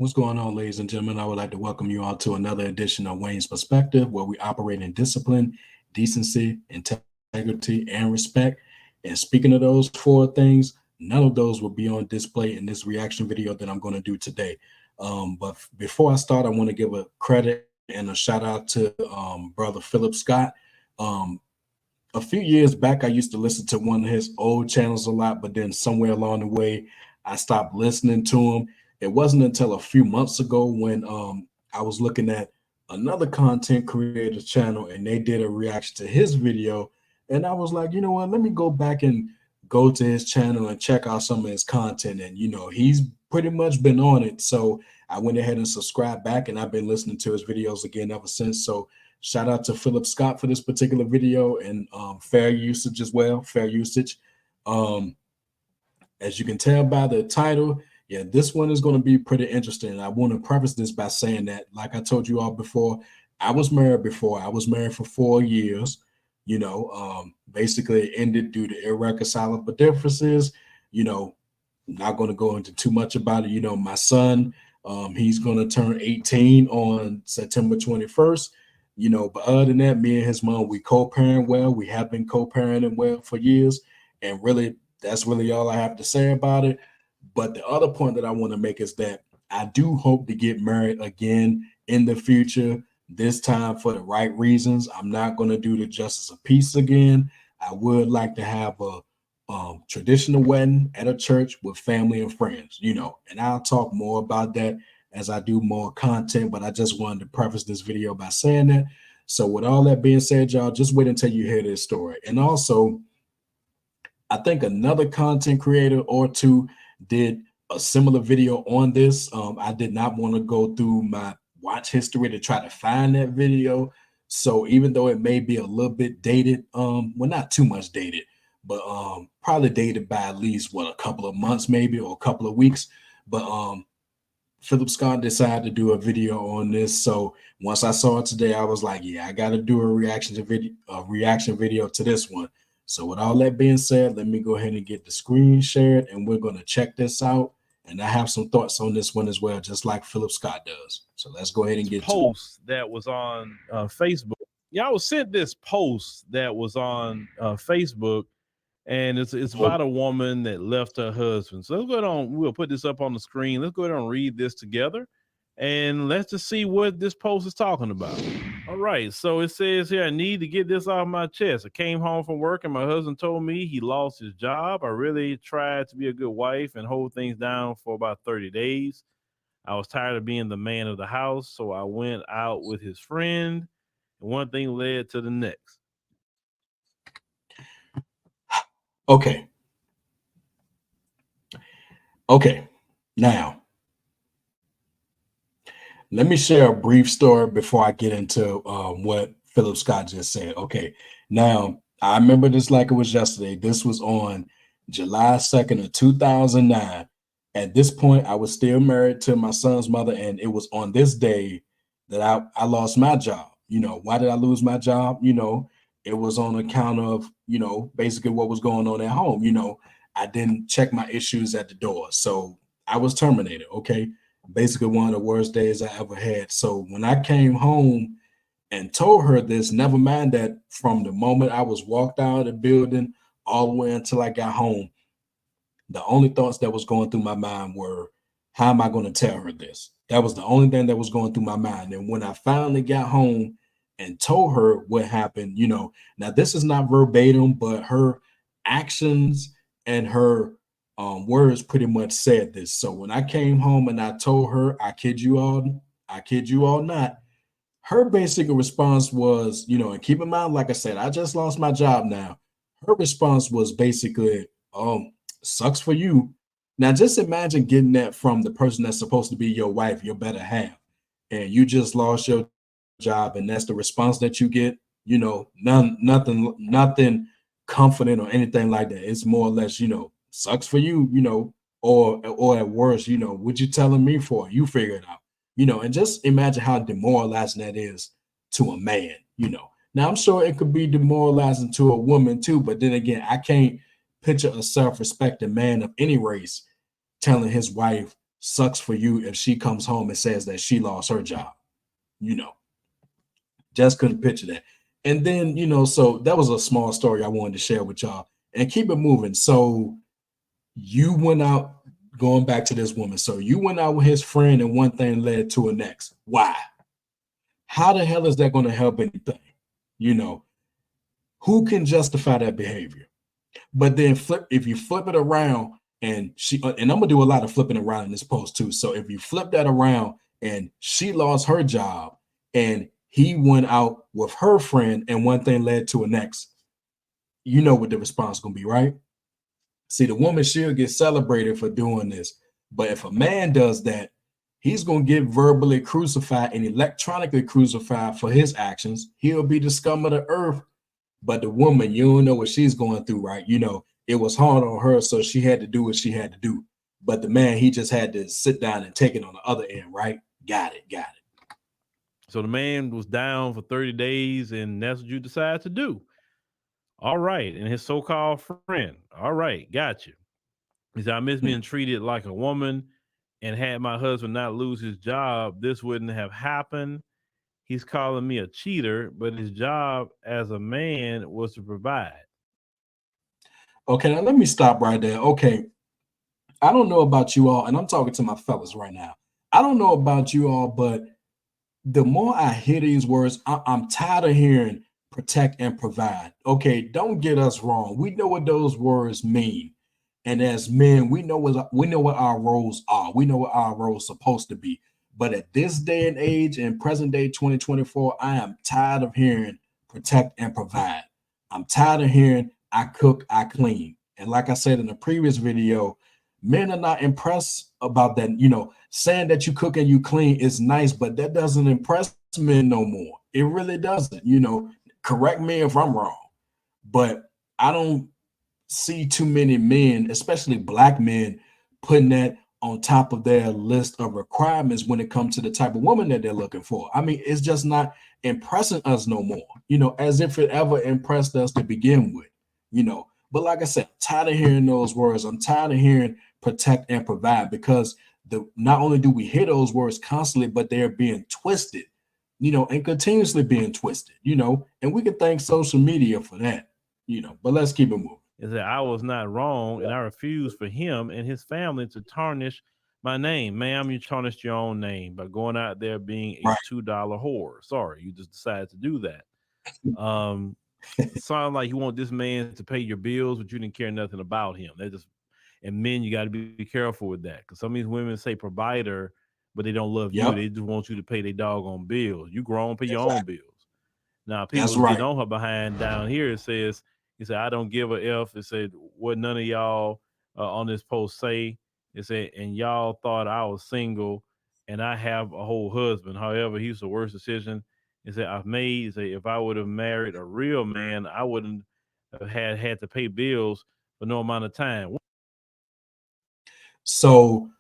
What's going on, ladies and gentlemen? I would like to welcome you all to another edition of Wayne's Perspective, where we operate in discipline, decency, integrity, and respect. And speaking of those four things, none of those will be on display in this reaction video that I'm going to do today. But before I start, I want to give a credit and a shout out to brother Philip Scott. Um, a few years back, I used to listen to one of his old channels a lot, but then somewhere along the way, I stopped listening to him. It wasn't until a few months ago when I was looking at another content creator channel and they did a reaction to his video. And I was like, you know what, let me go back and go to his channel and check out some of his content. And, he's pretty much been on it. So I went ahead and subscribed back and I've been listening to his videos again ever since. So shout out to Philip Scott for this particular video and fair usage as well. Fair usage. Um, as you can tell by the title, yeah, this one is going to be pretty interesting. I want to preface this by saying that, like I told you all before, I was married before. I was married for 4 years. Basically it ended due to irreconcilable differences. You know, not going to go into too much about it. My son, he's going to turn 18 on September 21st. But other than that, me and his mom, we co-parent well. We have been co-parenting well for years. And really, that's really all I have to say about it. But the other point that I want to make is that I do hope to get married again in the future, this time for the right reasons. I'm not going to do the justice of peace again. I would like to have a traditional wedding at a church with family and friends, and I'll talk more about that as I do more content. But I just wanted to preface this video by saying that. So, with all that being said, y'all, just wait until you hear this story. And also, I think another content creator or two did a similar video on this. I did not want to go through my watch history to try to find that video. So even though it may be a little bit dated, well, not too much dated, but probably dated by at least a couple of months, maybe, or a couple of weeks. But Philip Scott decided to do a video on this. So once I saw it today, I was like, yeah, I got to do a reaction video to this one. So with all that being said, let me go ahead and get the screen shared and we're going to check this out. And I have some thoughts on this one as well, just like Philip Scott does. So let's go ahead and get to it. Post that was on Facebook. Yeah, I was sent this post that was on Facebook, and it's about a woman that left her husband. So let's go on. We'll put this up on the screen. Let's go ahead and read this together, and let's just see what this post is talking about. All right. So it says here, I need to get this off my chest. I came home from work and my husband told me he lost his job. I really tried to be a good wife and hold things down for about 30 days. I was tired of being the man of the house, so I went out with his friend, and one thing led to the next. Okay. Okay. Now, let me share a brief story before I get into what Philip Scott just said. Okay. Now, I remember this like it was yesterday. This was on July 2nd of 2009. At this point, I was still married to my son's mother, and it was on this day that I lost my job. Why did I lose my job? It was on account of, basically what was going on at home. I didn't check my issues at the door. So I was terminated. Okay. Basically, one of the worst days I ever had. So when I came home and told her this, never mind that from the moment I was walked out of the building all the way until I got home, the only thoughts that was going through my mind were, how am I going to tell her this? That was the only thing that was going through my mind. And when I finally got home and told her what happened, now this is not verbatim, but her actions and her words pretty much said this. So when I came home and I told her, I kid you all not, her basic response was, and keep in mind, like I said, I just lost my job now. Her response was basically, sucks for you. Now, just imagine getting that from the person that's supposed to be your wife, your better half, and you just lost your job, and that's the response that you get. Nothing confident or anything like that. It's more or less, sucks for you, or at worst, what you telling me for? You figure it out, and just imagine how demoralizing that is to a man. Now I'm sure it could be demoralizing to a woman too, but then again, I can't picture a self-respecting man of any race telling his wife sucks for you if she comes home and says that she lost her job. You know, just couldn't picture that. And then, so that was a small story I wanted to share with y'all and keep it moving. So you went out, going back to this woman. So you went out with his friend and one thing led to a next. Why? How the hell is that going to help anything? Who can justify that behavior? But then if you flip it around and and I'm gonna do a lot of flipping around in this post too. So if you flip that around and she lost her job and he went out with her friend and one thing led to a next, you know what the response is gonna be, right? See, the woman, she'll get celebrated for doing this. But if a man does that, he's going to get verbally crucified and electronically crucified for his actions. He'll be the scum of the earth. But the woman, you don't know what she's going through, right? It was hard on her, so she had to do what she had to do. But the man, he just had to sit down and take it on the other end, right? Got it. So the man was down for 30 days, and that's what you decided to do. All right. And his so-called friend. All right. Got you. He said, I miss being treated like a woman, and had my husband not lose his job, this wouldn't have happened. He's calling me a cheater, but his job as a man was to provide. Okay, now let me stop right there. Okay, I don't know about you all, and I'm talking to my fellas right now. I don't know about you all, but the more I hear these words, I'm tired of hearing protect and provide. Okay, don't get us wrong. We know what those words mean. And as men, we know what our roles are. We know what our roles supposed to be. But at this day and age, in present day 2024, I am tired of hearing protect and provide. I'm tired of hearing I cook, I clean. And like I said in the previous video, men are not impressed about that. Saying that you cook and you clean is nice, but that doesn't impress men no more. It really doesn't. Correct me if I'm wrong, but I don't see too many men, especially black men, putting that on top of their list of requirements when it comes to the type of woman that they're looking for. I mean, it's just not impressing us no more, as if it ever impressed us to begin with, But like I said, I'm tired of hearing those words. I'm tired of hearing protect and provide, because not only do we hear those words constantly, but they're being twisted, and continuously being twisted, and we can thank social media for that, but let's keep it moving. Is that I was not wrong, and I refuse for him and his family to tarnish my name. Ma'am, you tarnished your own name by going out there being a Right. $2 whore. Sorry, you just decided to do that. Sound like you want this man to pay your bills, but you didn't care nothing about him. And men, you got to be careful with that, because some of these women say provider, but they don't love you. Yep. They just want you to pay their doggone bills. You grown, pay your own bills. Now, That's people right. getting on her behind down here. It says, he said, I don't give a F. It said, what none of y'all on this post say. It said, and y'all thought I was single and I have a whole husband. However, he's the worst decision. It said, I've made. It said, if I would have married a real man, I wouldn't have had to pay bills for no amount of time. So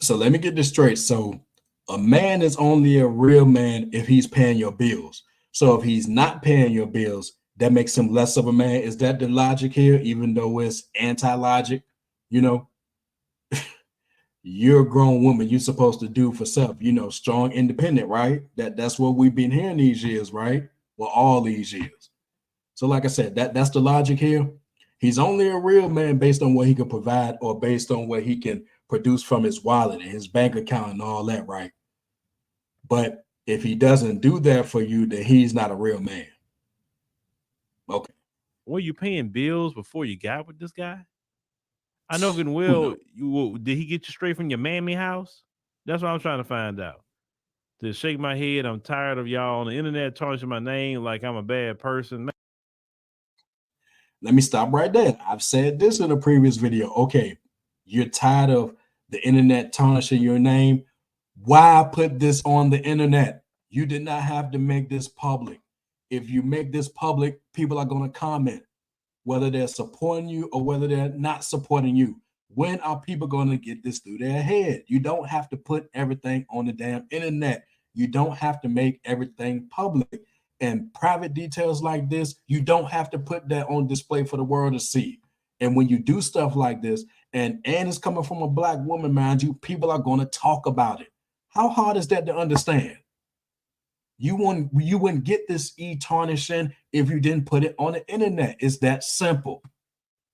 let me get this straight. So a man is only a real man if he's paying your bills. So if he's not paying your bills, that makes him less of a man. Is that the logic here? Even though it's anti-logic, you're a grown woman. You're supposed to do for self, strong, independent, right? That's what we've been hearing these years, right? Well, all these years. So like I said, that's the logic here. He's only a real man based on what he can provide, or based on what he can produce from his wallet and his bank account and all that, right? But if he doesn't do that for you, then he's not a real man. Okay. Were you paying bills before you got with this guy? I know good and well. Did he get you straight from your mammy house? That's what I'm trying to find out. To shake my head, I'm tired of y'all on the internet tarnishing my name like I'm a bad person. Let me stop right there. I've said this in a previous video. Okay, you're tired of the internet tarnishing your name. Why put this on the internet? You did not have to make this public. If you make this public, people are going to comment, whether they're supporting you or whether they're not supporting you. When are people going to get this through their head? You don't have to put everything on the damn internet. You don't have to make everything public. And private details like this, you don't have to put that on display for the world to see. And when you do stuff like this, and it's coming from a black woman, mind you, people are going to talk about it. How hard is that to understand? You wouldn't get this e-tarnishing if you didn't put it on the internet. It's that simple.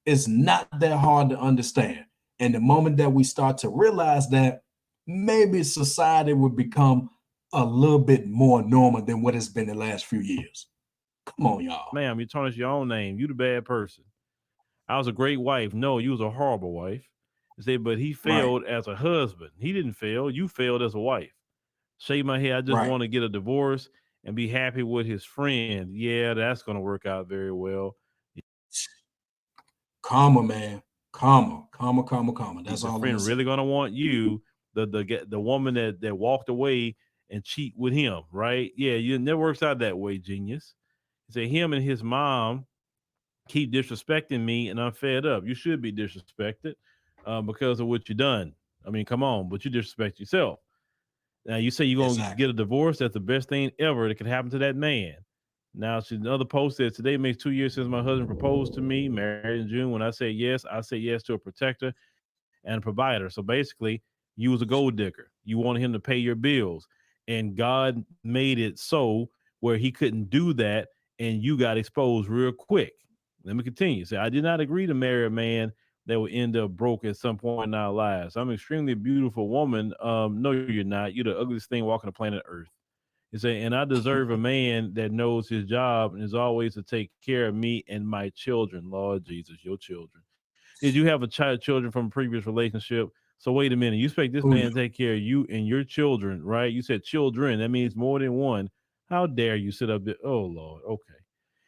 It's not that hard to understand. And the moment that we start to realize that, maybe society would become a little bit more normal than what it's been the last few years. Come on, y'all. Ma'am, you tarnish your own name. You the bad person. I was a great wife. No, you was a horrible wife. He said, but he failed as a husband. He didn't fail. You failed as a wife. Shave my head. I just want to get a divorce and be happy with his friend. Yeah, that's going to work out very well. Karma, man. Karma. That's all. Your friend really going to want you, the woman that walked away and cheat with him, right? Yeah, it never works out that way, genius. He said him and his mom keep disrespecting me, and I'm fed up. You should be disrespected because of what you done. I mean, come on, but you disrespect yourself. Now you say you're gonna get a divorce. That's the best thing ever that could happen to that man. Now, another post said, today makes 2 years since my husband proposed to me, married in June. When I said yes to a protector and a provider. So basically, you was a gold digger. You wanted him to pay your bills. And God made it so where he couldn't do that, and you got exposed real quick. Let me continue. Say, I did not agree to marry a man that would end up broke at some point in our lives. I'm an extremely beautiful woman. No, you're not. You're the ugliest thing walking the planet Earth. You say, and I deserve a man that knows his job and is always to take care of me and my children. Lord Jesus, your children. Did you have children from a previous relationship? So wait a minute. You expect this man to take care of you and your children, right? You said children. That means more than one. How dare you sit up there? Oh, Lord. Okay.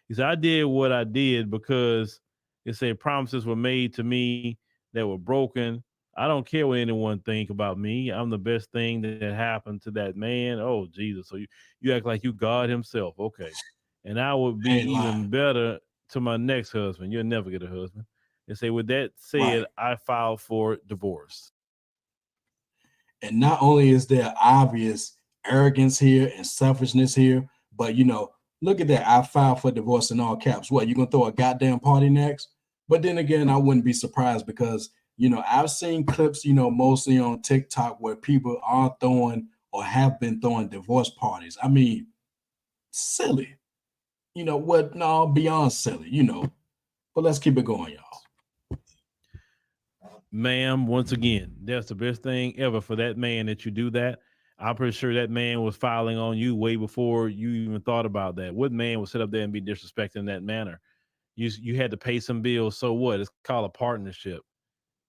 He said, I did what I did because it said promises were made to me that were broken. I don't care what anyone think about me. I'm the best thing that happened to that man. Oh, Jesus. So you act like you God himself. Okay. And I would be even better to my next husband. You'll never get a husband. They say, with that said, I filed for divorce. And not only is there obvious arrogance here and selfishness here, but look at that. I filed for divorce in all caps. What, you gonna throw a goddamn party next? But then again, I wouldn't be surprised because I've seen clips, mostly on TikTok where people are throwing or have been throwing divorce parties. I mean, silly. What? No, beyond silly, But let's keep it going, y'all. Ma'am, once again, that's the best thing ever for that man that you do that. I'm pretty sure that man was filing on you way before you even thought about that. What man would sit up there and be disrespecting in that manner? You had to pay some bills. So what? It's called a partnership.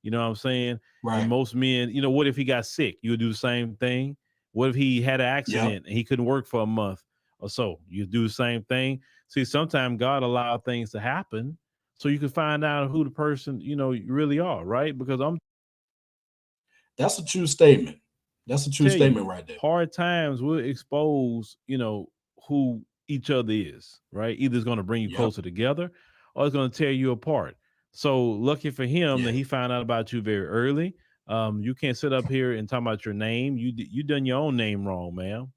You know what I'm saying? Right. And most men, what if he got sick? You would do the same thing. What if he had an accident and he couldn't work for a month or so? You do the same thing. See, sometimes God allowed things to happen so you can find out who the person, you really are, right? Because that's a true statement. That's a true statement right there. Hard times will expose, who each other is, right? Either it's going to bring you closer together or it's going to tear you apart. So lucky for him that he found out about you very early. You can't sit up here and talk about your name. You done your own name wrong, ma'am.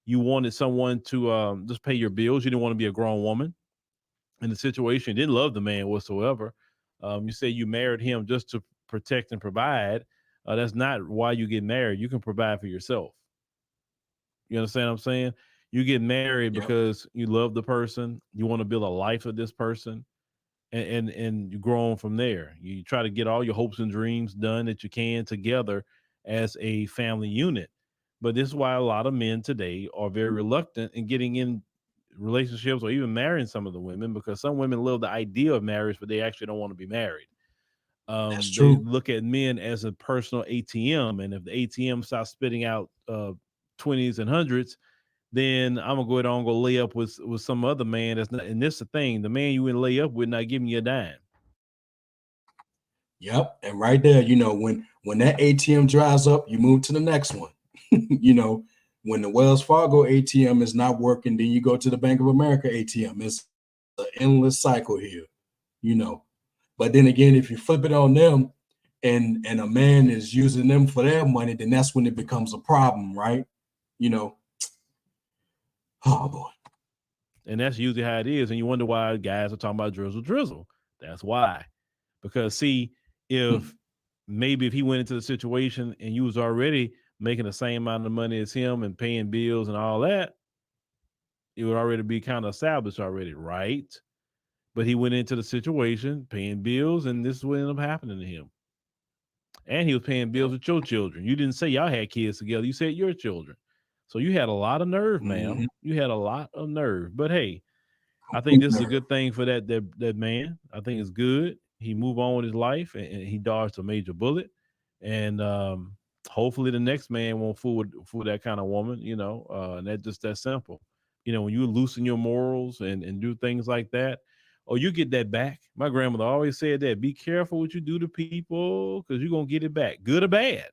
You wanted someone to just pay your bills. You didn't want to be a grown woman in the situation. You didn't love the man whatsoever. You say you married him just to protect and provide. That's not why you get married. You can provide for yourself. You understand what I'm saying? You get married because you love the person. You want to build a life with this person. And you grow on from there. You try to get all your hopes and dreams done that you can together as a family unit. But this is why a lot of men today are very reluctant in getting in relationships or even marrying some of the women, because some women love the idea of marriage, but they actually don't want to be married. That's true. They look at men as a personal ATM, and if the ATM starts spitting out 20s and hundreds, then I'm gonna go ahead and go lay up with some other man that's not. And this is the thing: the man you in lay up with not giving you a dime. Yep, and right there, when that ATM dries up, you move to the next one. When the Wells Fargo ATM is not working, then you go to the Bank of America ATM. It's an endless cycle here, But then again, if you flip it on them, and a man is using them for their money, then that's when it becomes a problem, right? Oh boy. And that's usually how it is. And you wonder why guys are talking about drizzle. That's why. Because see, if maybe if he went into the situation and you was already making the same amount of money as him and paying bills and all that, it would already be kind of established already, right? But he went into the situation paying bills, and this is what ended up happening to him. And he was paying bills with your children. You didn't say y'all had kids together. You said your children. So you had a lot of nerve, ma'am. You had a lot of nerve. But hey, I think this is a good thing for that man. I think it's good. He moved on with his life and he dodged a major bullet. And hopefully the next man won't fool that kind of woman, and that's simple. When you loosen your morals and do things like that, you get that back. My grandmother always said that. Be careful what you do to people because you're gonna get it back, good or bad.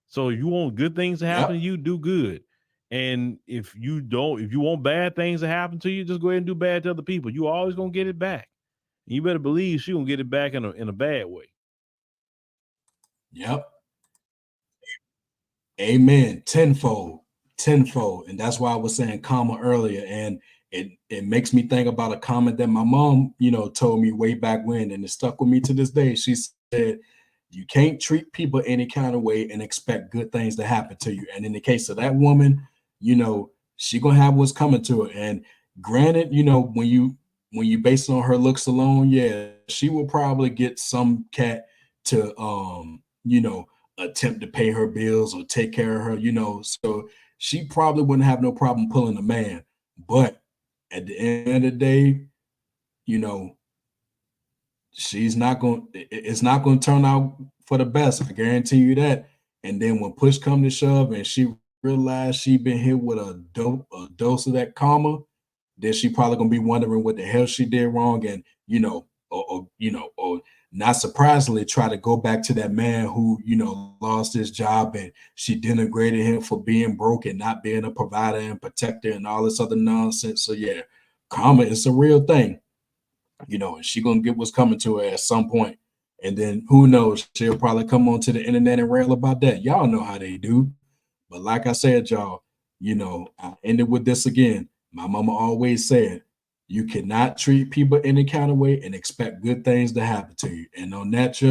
So if you want good things to happen to you, do good. And if you want bad things to happen to you, just go ahead and do bad to other people. You always gonna get it back. You better believe she gonna get it back in a bad way. Yep. Amen. Tenfold. And that's why I was saying karma earlier. And it makes me think about a comment that my mom, told me way back when, and it stuck with me to this day. She said, you can't treat people any kind of way and expect good things to happen to you. And in the case of that woman, she gonna have what's coming to her. And granted, when you base it on her looks alone, yeah, she will probably get some cat to attempt to pay her bills or take care of her, so she probably wouldn't have no problem pulling a man. But at the end of the day, it's not going to turn out for the best. I guarantee you that. And then when push come to shove and she realized she been hit with a dose of that karma, then she probably gonna be wondering what the hell she did wrong, and or not surprisingly try to go back to that man who lost his job and she denigrated him for being broke and not being a provider and protector and all this other nonsense. So yeah, karma is a real thing, and she gonna get what's coming to her at some point. And then who knows, she'll probably come onto the internet and rail about that. Y'all know how they do. But like I said, y'all, I ended with this again. My mama always said, you cannot treat people any kind of way and expect good things to happen to you. And on that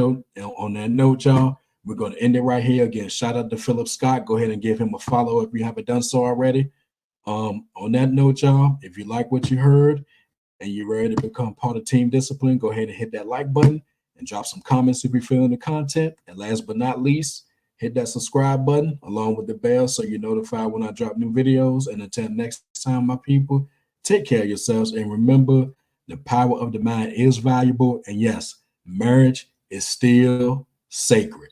note, y'all, we're going to end it right here. Again, shout out to Philip Scott. Go ahead and give him a follow if you haven't done so already. On that note, y'all, if you like what you heard and you're ready to become part of Team Discipline, go ahead and hit that like button and drop some comments if you're feeling the content. And last but not least, hit that subscribe button along with the bell so you're notified when I drop new videos. And until next time, my people, take care of yourselves. And remember, the power of the mind is valuable. And yes, marriage is still sacred.